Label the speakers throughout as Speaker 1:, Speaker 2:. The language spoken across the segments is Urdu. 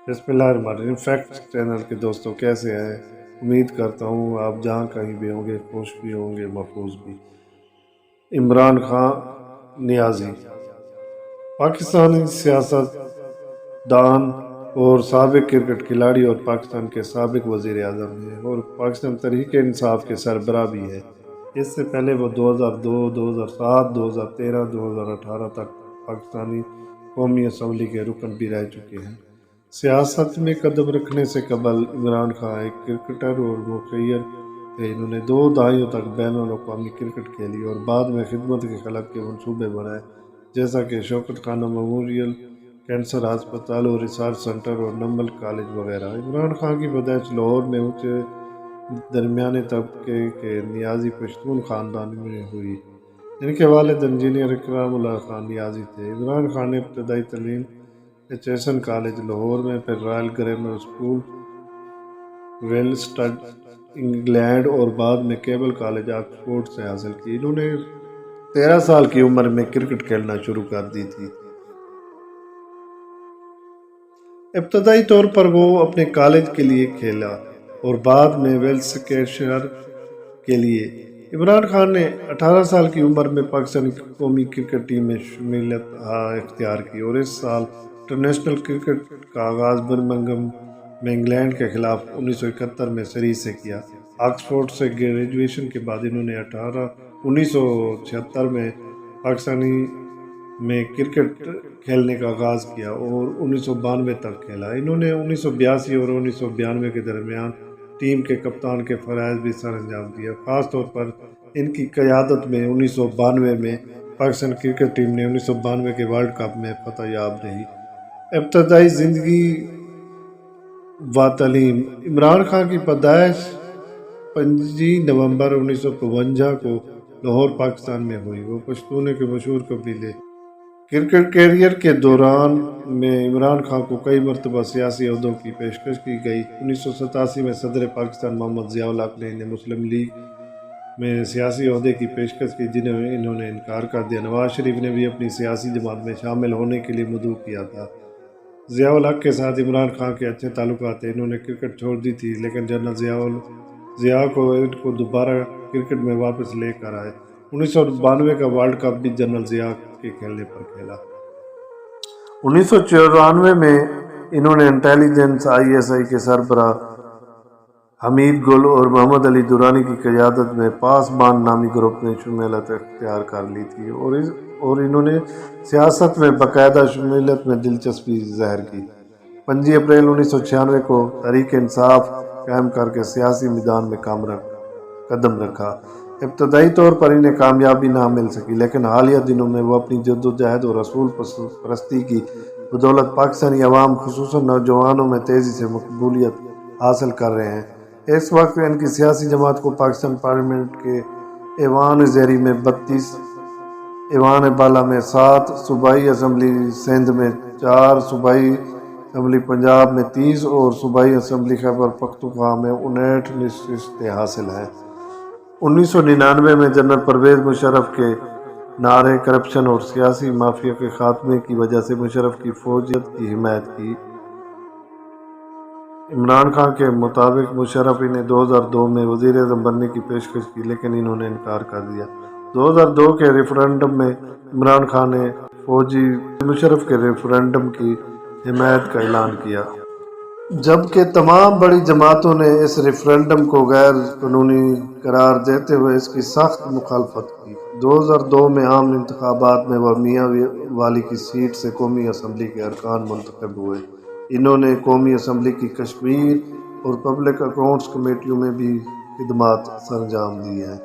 Speaker 1: بسم اللہ الرحمن الرحیم۔ فیکٹ چینل کے دوستوں کیسے ہیں؟ امید کرتا ہوں آپ جہاں کہیں بھی ہوں گے خوش بھی ہوں گے، محفوظ بھی۔ عمران خان نیازی پاکستانی سیاست دان اور سابق کرکٹ کھلاڑی اور پاکستان کے سابق وزیر اعظم ہیں اور پاکستان تحریک انصاف کے سربراہ بھی ہے۔ اس سے پہلے وہ 2002، 2007، 2013، 2018 تک پاکستانی قومی اسمبلی کے رکن بھی رہ چکے ہیں۔ سیاست میں قدم رکھنے سے قبل عمران خان ایک کرکٹر اور مخیر تھے۔ انہوں نے 2 دہائیوں تک بین الاقوامی کرکٹ کھیلی اور بعد میں خدمت کے خلق کے منصوبے بنائے، جیسا کہ شوکت خانہ میموریل کینسر ہسپتال اور ریسرچ سینٹر اور نمبل کالج وغیرہ۔ عمران خان کی پیدائش لاہور میں اونچے درمیانے طبقے کے نیازی پشتون خاندان میں ہوئی۔ ان کے والد انجینئر اکرام اللہ خان نیازی تھے۔ عمران خان نے ابتدائی تعلیم ایچ کالج لاہور میں، پھر رائل گرامر اسکول ویلسٹڈ انگلینڈ اور بعد میں کیبل کالج آکسفورڈ سے حاصل کی۔ انہوں نے 13 سال کی عمر میں کرکٹ کھیلنا شروع کر دی تھی۔ ابتدائی طور پر وہ اپنے کالج کے لیے کھیلا اور بعد میں ویلسکیشر کے لیے۔ عمران خان نے 18 سال کی عمر میں پاکستانی قومی کرکٹ ٹیم میں شمولیت اختیار کی اور اس سال انٹرنیشنل کرکٹ کا آغاز برمنگھم میں انگلینڈ کے خلاف 1971 میں سری سے کیا۔ آکسفورڈ سے گریجویشن کے بعد انہوں نے 1976 میں پاکستانی میں کرکٹ کھیلنے کا آغاز کیا اور 1992 تک کھیلا۔ انہوں نے 1982 اور 1992 کے درمیان ٹیم کے کپتان کے فرائض بھی سر انجام دیا۔ خاص طور پر ان کی قیادت میں 1992 میں پاکستان کرکٹ ٹیم نے 1992 کے ورلڈ کپ میں فتح یاب رہی۔ ابتدائی زندگی و تعلیم۔ عمران خان کی پیدائش 5 نومبر 1952 کو لاہور پاکستان میں ہوئی۔ وہ پشتون کے مشہور قبیلے۔ کرکٹ کیریئر کے دوران میں عمران خان کو کئی مرتبہ سیاسی عہدوں کی پیشکش کی گئی۔ 1987 میں صدر پاکستان محمد ضیاء الحق نے انہیں مسلم لیگ میں سیاسی عہدے کی پیشکش کی، جنہیں انہوں نے انکار کر دیا۔ نواز شریف نے بھی اپنی سیاسی جماعت میں شامل ہونے کے لیے مدعو کیا تھا۔ ضیاء الحق کے ساتھ عمران خان کے اچھے تعلقات تھے۔ انہوں نے کرکٹ چھوڑ دی تھی، لیکن جنرل ضیاء کو ان کو دوبارہ کرکٹ میں واپس لے کر آئے۔ 1992 کا ورلڈ کپ بھی جنرل ضیاء کے کھیلنے پر کھیلا۔ 1994 میں انہوں نے انٹیلیجنس ISI کے سربراہ حمید گل اور محمد علی درانی کی قیادت میں پاسبان نامی گروپ میں شمولیت اختیار کر لی تھی اور انہوں نے سیاست میں باقاعدہ شمولیت میں دلچسپی ظاہر کی۔ 5 اپریل 1996 کو تحریک انصاف قائم کر کے سیاسی میدان میں قدم رکھا۔ ابتدائی طور پر انہیں کامیابی نہ مل سکی، لیکن حالیہ دنوں میں وہ اپنی جدوجہد اور رسول پرستی کی بدولت پاکستانی عوام خصوصاً نوجوانوں میں تیزی سے مقبولیت حاصل کر رہے ہیں۔ اس وقت ان کی سیاسی جماعت کو پاکستان پارلیمنٹ کے ایوان زیریں میں 32، ایوان بالا میں 7، صوبائی اسمبلی سندھ میں 4، صوبائی اسمبلی پنجاب میں 30 اور صوبائی اسمبلی خیبر پختونخوا میں 59 نشستیں حاصل ہیں۔ 1999 میں جنرل پرویز مشرف کے نعرے کرپشن اور سیاسی مافیا کے خاتمے کی وجہ سے مشرف کی فوجیت کی حمایت کی۔ عمران خان کے مطابق مشرف انہیں 2002 میں وزیر اعظم بننے کی پیشکش کی، لیکن انہوں نے انکار کر دیا۔ 2002 کے ریفرنڈم میں عمران خان نے فوجی مشرف کے ریفرنڈم کی حمایت کا اعلان کیا، جبکہ تمام بڑی جماعتوں نے اس ریفرنڈم کو غیر قانونی قرار دیتے ہوئے اس کی سخت مخالفت کی۔ 2002 میں عام انتخابات میں وہ میاں والی کی سیٹ سے قومی اسمبلی کے ارکان منتخب ہوئے۔ انہوں نے قومی اسمبلی کی کشمیر اور پبلک اکاؤنٹس کمیٹیوں میں بھی خدمات سر انجام دی ہیں۔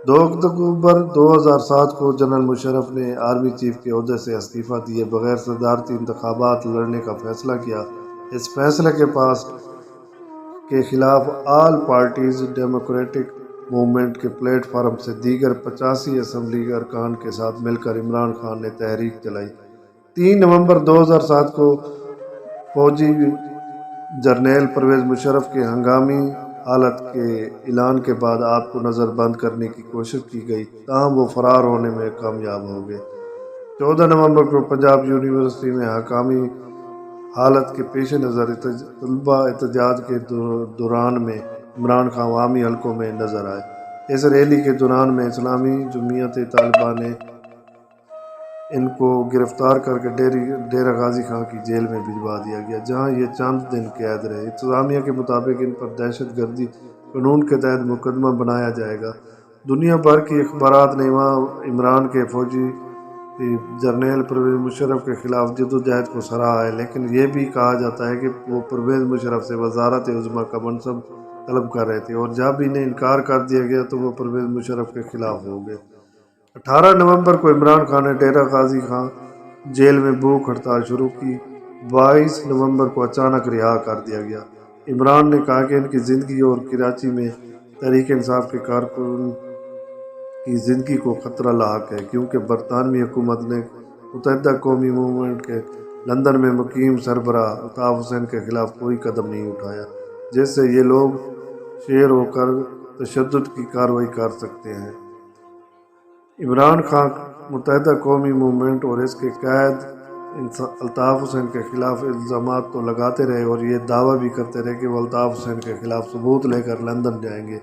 Speaker 1: 2 اکتوبر 2007 کو جنرل مشرف نے آرمی چیف کے عہدے سے استعفیٰ دیے بغیر صدارتی انتخابات لڑنے کا فیصلہ کیا۔ اس فیصلے کے پاس کے خلاف آل پارٹیز ڈیموکریٹک موومنٹ کے پلیٹ فارم سے دیگر 85 اسمبلی ارکان کے ساتھ مل کر عمران خان نے تحریک چلائی۔ 3 نومبر 2007 کو فوجی جرنیل پرویز مشرف کے ہنگامی حالت کے اعلان کے بعد آپ کو نظر بند کرنے کی کوشش کی گئی، تاہم وہ فرار ہونے میں کامیاب ہو گئے۔ 14 نومبر کو پنجاب یونیورسٹی میں حقامی حالت کے پیش نظر طلبہ احتجاج کے دوران میں عمران خان عوامی حلقوں میں نظر آئے۔ اس ریلی کے دوران میں اسلامی جمعیت طالبہ نے ان کو گرفتار کر کے ڈیرہ غازی خان کی جیل میں بھجوا دیا گیا، جہاں یہ چند دن قید رہے۔ انتظامیہ کے مطابق ان پر دہشت گردی قانون کے تحت مقدمہ بنایا جائے گا۔ دنیا بھر کی اخبارات نے عمران کے فوجی جنرل پرویز مشرف کے خلاف جدوجہد کو سراہا ہے، لیکن یہ بھی کہا جاتا ہے کہ وہ پرویز مشرف سے وزارت عظمیٰ کا منصب طلب کر رہے تھے، اور جب انہیں انکار کر دیا گیا تو وہ پرویز مشرف کے خلاف ہو گئے۔ 18 نومبر کو عمران خان نے ڈیرہ غازی خان جیل میں بھوک ہڑتال شروع کی۔ 22 نومبر کو اچانک رہا کر دیا گیا۔ عمران نے کہا کہ ان کی زندگی اور کراچی میں تحریک انصاف کے کارکن کی زندگی کو خطرہ لاحق ہے، کیونکہ برطانوی حکومت نے متحدہ قومی موومنٹ کے لندن میں مقیم سربراہ الطاف حسین کے خلاف کوئی قدم نہیں اٹھایا، جس سے یہ لوگ شیر ہو کر تشدد کی کارروائی کر سکتے ہیں۔ عمران خان متحدہ قومی موومنٹ اور اس کے قائد الطاف حسین کے خلاف الزامات تو لگاتے رہے، اور یہ دعویٰ بھی کرتے رہے کہ وہ الطاف حسین کے خلاف ثبوت لے کر لندن جائیں گے۔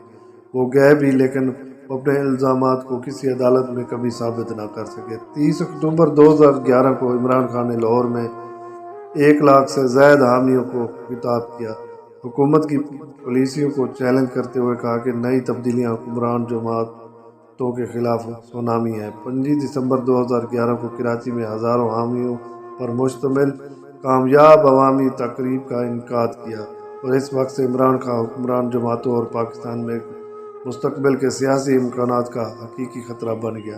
Speaker 1: وہ گئے بھی، لیکن وہ اپنے الزامات کو کسی عدالت میں کبھی ثابت نہ کر سکے۔ 30 اکتوبر 2011 کو عمران خان نے لاہور میں 1 لاکھ سے زائد حامیوں کو خطاب کیا، حکومت کی پالیسیوں کو چیلنج کرتے ہوئے کہا کہ نئی تبدیلیاں حکمران جماعتوں کے خلاف سونامی ہے۔ 25 دسمبر 2011 کو کراچی میں ہزاروں حامیوں پر مشتمل کامیاب عوامی تقریب کا انعقاد کیا، اور اس وقت سے عمران خان حکمران جماعتوں اور پاکستان میں مستقبل کے سیاسی امکانات کا حقیقی خطرہ بن گیا۔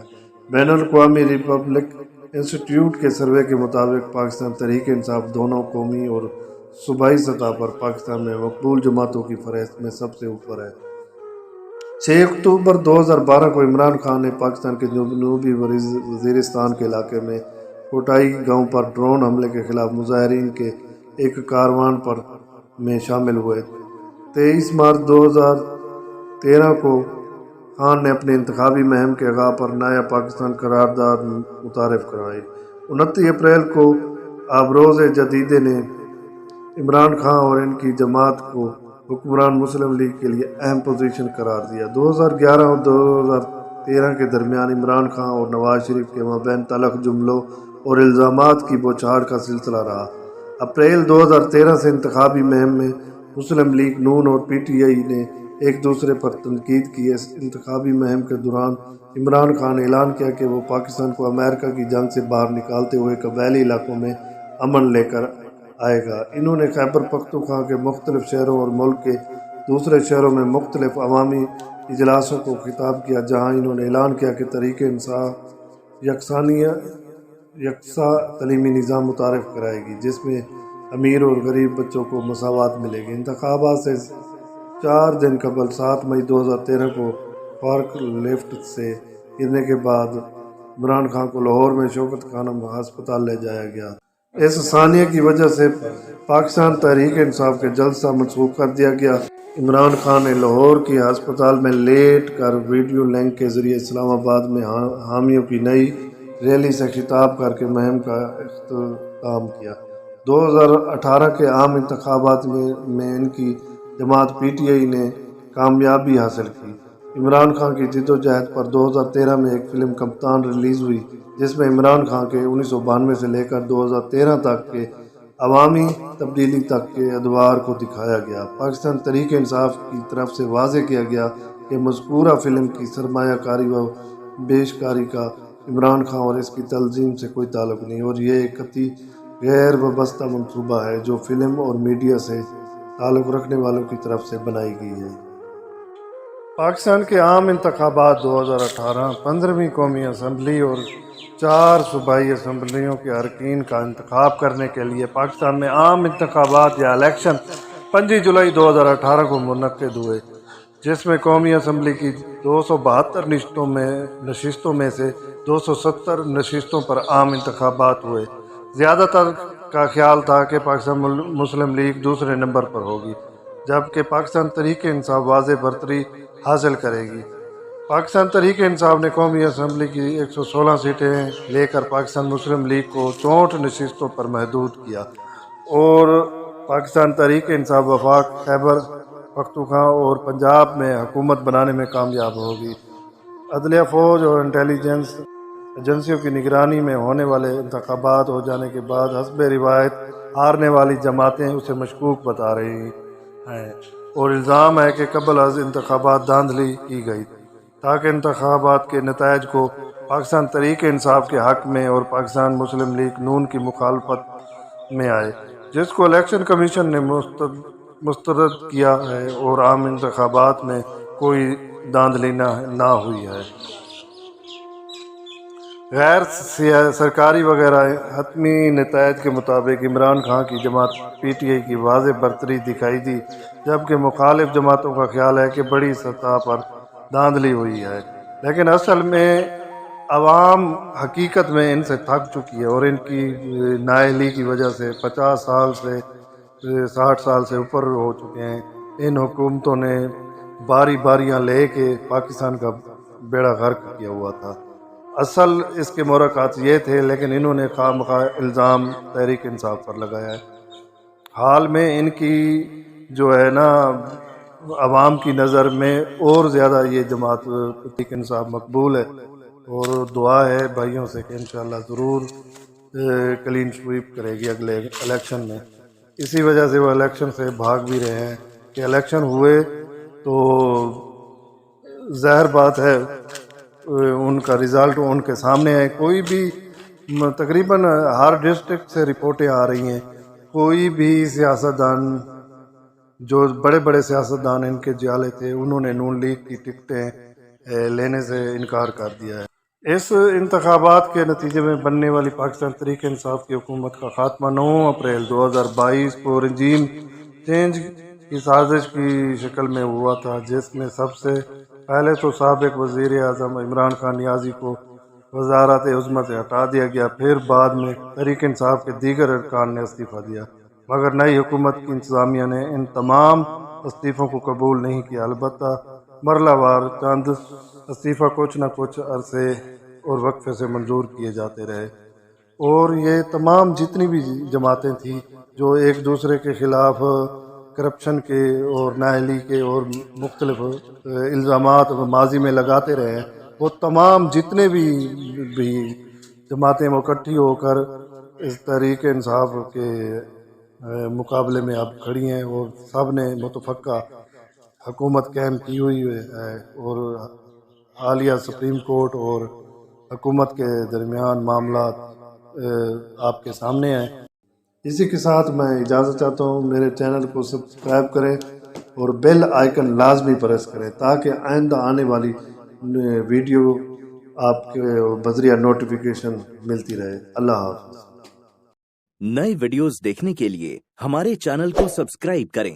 Speaker 1: بین الاقوامی ریپبلک انسٹی ٹیوٹ کے سروے کے مطابق پاکستان تحریک انصاف دونوں قومی اور صوبائی سطح پر پاکستان میں مقبول جماعتوں کی فہرست میں سب سے اوپر ہے۔ 6 اکتوبر 2012 کو عمران خان نے پاکستان کے جنوبی وزیرستان کے علاقے میں کوٹائی گاؤں پر ڈرون حملے کے خلاف مظاہرین کے ایک کاروان میں شامل ہوئے۔ 23 مارچ 2013 کو خان نے اپنے انتخابی مہم کے آغاز پر نیا پاکستان قرارداد متعارف کروائی۔ 29 اپریل کو آبروز جدیدہ نے عمران خان اور ان کی جماعت کو حکمران مسلم لیگ کے لیے اہم پوزیشن قرار دیا۔ 2011 اور 2013 کے درمیان عمران خان اور نواز شریف کے مابین تلخ جملوں اور الزامات کی بوچھاڑ کا سلسلہ رہا۔ اپریل 2013 سے انتخابی مہم میں مسلم لیگ نون اور پی ٹی آئی نے ایک دوسرے پر تنقید کی۔ اس انتخابی مہم کے دوران عمران خان نے اعلان کیا کہ وہ پاکستان کو امریکہ کی جنگ سے باہر نکالتے ہوئے قبائلی علاقوں میں امن لے کر آئے گا۔ انہوں نے خیبر پختونخوا کے مختلف شہروں اور ملک کے دوسرے شہروں میں مختلف عوامی اجلاسوں کو خطاب کیا، جہاں انہوں نے اعلان کیا کہ تحریک انصاف یکساں تعلیمی نظام متعارف کرائے گی، جس میں امیر اور غریب بچوں کو مساوات ملے گی۔ انتخابات سے 4 دن قبل 7 مئی 2013 کو فارک لفٹ سے گرنے کے بعد عمران خان کو لاہور میں شوکت خانم ہسپتال لے جایا گیا۔ اس ثانیہ کی وجہ سے پاکستان تحریک انصاف کے جلسہ منسوخ کر دیا گیا۔ عمران خان نے لاہور کی ہسپتال میں لیٹ کر ویڈیو لنک کے ذریعے اسلام آباد میں حامیوں کی نئی ریلی سے خطاب کر کے مہم کا اختتام کیا۔ 2018 کے عام انتخابات میں ان کی جماعت پی ٹی آئی نے کامیابی حاصل کی۔ عمران خان کی جدوجہد پر 2013 میں ایک فلم کپتان ریلیز ہوئی، جس میں عمران خان کے 1992 سے لے کر 2013 تک کے عوامی تبدیلی تک کے ادوار کو دکھایا گیا۔ پاکستان تحریک انصاف کی طرف سے واضح کیا گیا کہ مذکورہ فلم کی سرمایہ کاری و بیشکاری کا عمران خان اور اس کی تنظیم سے کوئی تعلق نہیں، اور یہ ایک قطعی غیر وابستہ منصوبہ ہے جو فلم اور میڈیا سے تعلق رکھنے والوں کی طرف سے بنائی گئی ہے۔ پاکستان کے عام انتخابات 2018 15ویں قومی اسمبلی اور 4 صوبائی اسمبلیوں کے اراکین کا انتخاب کرنے کے لیے پاکستان میں عام انتخابات یا الیکشن 25 جولائی 2018 کو منعقد ہوئے، جس میں قومی اسمبلی کی 272 نشستوں میں سے 270 نشستوں پر عام انتخابات ہوئے۔ زیادہ تر کا خیال تھا کہ پاکستان مسلم لیگ دوسرے نمبر پر ہوگی، جبکہ پاکستان تحریک انصاف واضح برتری حاصل کرے گی۔ پاکستان تحریک انصاف نے قومی اسمبلی کی 116 سیٹیں لے کر پاکستان مسلم لیگ کو 64 نشستوں پر محدود کیا۔ اور پاکستان تحریک انصاف وفاق خیبر پختونخوا اور پنجاب میں حکومت بنانے میں کامیاب ہوگی۔ عدلیہ، فوج اور انٹیلیجنس ایجنسیوں کی نگرانی میں ہونے والے انتخابات ہو جانے کے بعد حسب روایت ہارنے والی جماعتیں اسے مشکوک بتا رہی ہیں اور الزام ہے کہ قبل از انتخابات دھاندلی کی گئی تاکہ انتخابات کے نتائج کو پاکستان تحریک انصاف کے حق میں اور پاکستان مسلم لیگ نون کی مخالفت میں آئے، جس کو الیکشن کمیشن نے مسترد کیا ہے اور عام انتخابات میں کوئی دھاندلی نہ ہوئی ہے۔ غیر سرکاری وغیرہ حتمی نتائج کے مطابق عمران خان کی جماعت پی ٹی آئی کی واضح برتری دکھائی دی، جبکہ مخالف جماعتوں کا خیال ہے کہ بڑی سطح پر دھاندلی ہوئی ہے، لیکن اصل میں عوام حقیقت میں ان سے تھک چکی ہے اور ان کی نااہلی کی وجہ سے 50 سال سے 60 سال سے اوپر ہو چکے ہیں۔ ان حکومتوں نے باریاں لے کے پاکستان کا بیڑا غرق کیا ہوا تھا۔ اصل اس کے محرکات یہ تھے، لیکن انہوں نے خواہ مخواہ الزام تحریک انصاف پر لگایا ہے۔ حال میں ان کی جو ہے نا عوام کی نظر میں اور زیادہ یہ جماعت تحریک انصاف مقبول ہے، اور دعا ہے بھائیوں سے کہ انشاءاللہ ضرور کلین سویپ کرے گی اگلے الیکشن میں۔ اسی وجہ سے وہ الیکشن سے بھاگ بھی رہے ہیں کہ الیکشن ہوئے تو ظاہر بات ہے ان کا رزلٹ ان کے سامنے ہے۔ کوئی بھی تقریباً ہر ڈسٹرکٹ سے رپورٹیں آ رہی ہیں، کوئی بھی سیاستدان جو بڑے بڑے سیاستدان ان کے جالے تھے انہوں نے نون لیگ کی ٹکٹیں لینے سے انکار کر دیا ہے۔ اس انتخابات کے نتیجے میں بننے والی پاکستان تحریک انصاف کی حکومت کا خاتمہ 9 اپریل 2022 کو رجیم چینج کی سازش کی شکل میں ہوا تھا، جس میں سب سے پہلے تو سابق وزیر اعظم عمران خان نیازی کو وزارت عظمیٰ سے ہٹا دیا گیا، پھر بعد میں تحریک انصاف کے دیگر ارکان نے استعفیٰ دیا، مگر نئی حکومت کی انتظامیہ نے ان تمام استعفوں کو قبول نہیں کیا۔ البتہ مرحلہ وار چند استعفیٰ کچھ نہ کچھ عرصے اور وقفے سے منظور کیے جاتے رہے، اور یہ تمام جتنی بھی جماعتیں تھیں جو ایک دوسرے کے خلاف کرپشن کے اور نااہلی کے اور مختلف الزامات ماضی میں لگاتے رہے ہیں، وہ تمام جتنے بھی جماعتیں اکٹھی ہو کر اس تحریک انصاف کے مقابلے میں اب کھڑی ہیں، اور سب نے متفقہ حکومت قائم کی ہوئی ہے، اور حالیہ سپریم کورٹ اور حکومت کے درمیان معاملات آپ کے سامنے ہیں۔ اسی کے ساتھ میں اجازت چاہتا ہوں، میرے چینل کو سبسکرائب کریں اور بیل آئیکن لازمی پریس کریں تاکہ آئندہ آنے والی ویڈیو آپ کے بذریعہ نوٹیفیکیشن ملتی رہے۔ اللہ حافظ۔
Speaker 2: نئے ویڈیوز دیکھنے کے لیے ہمارے چینل کو سبسکرائب کریں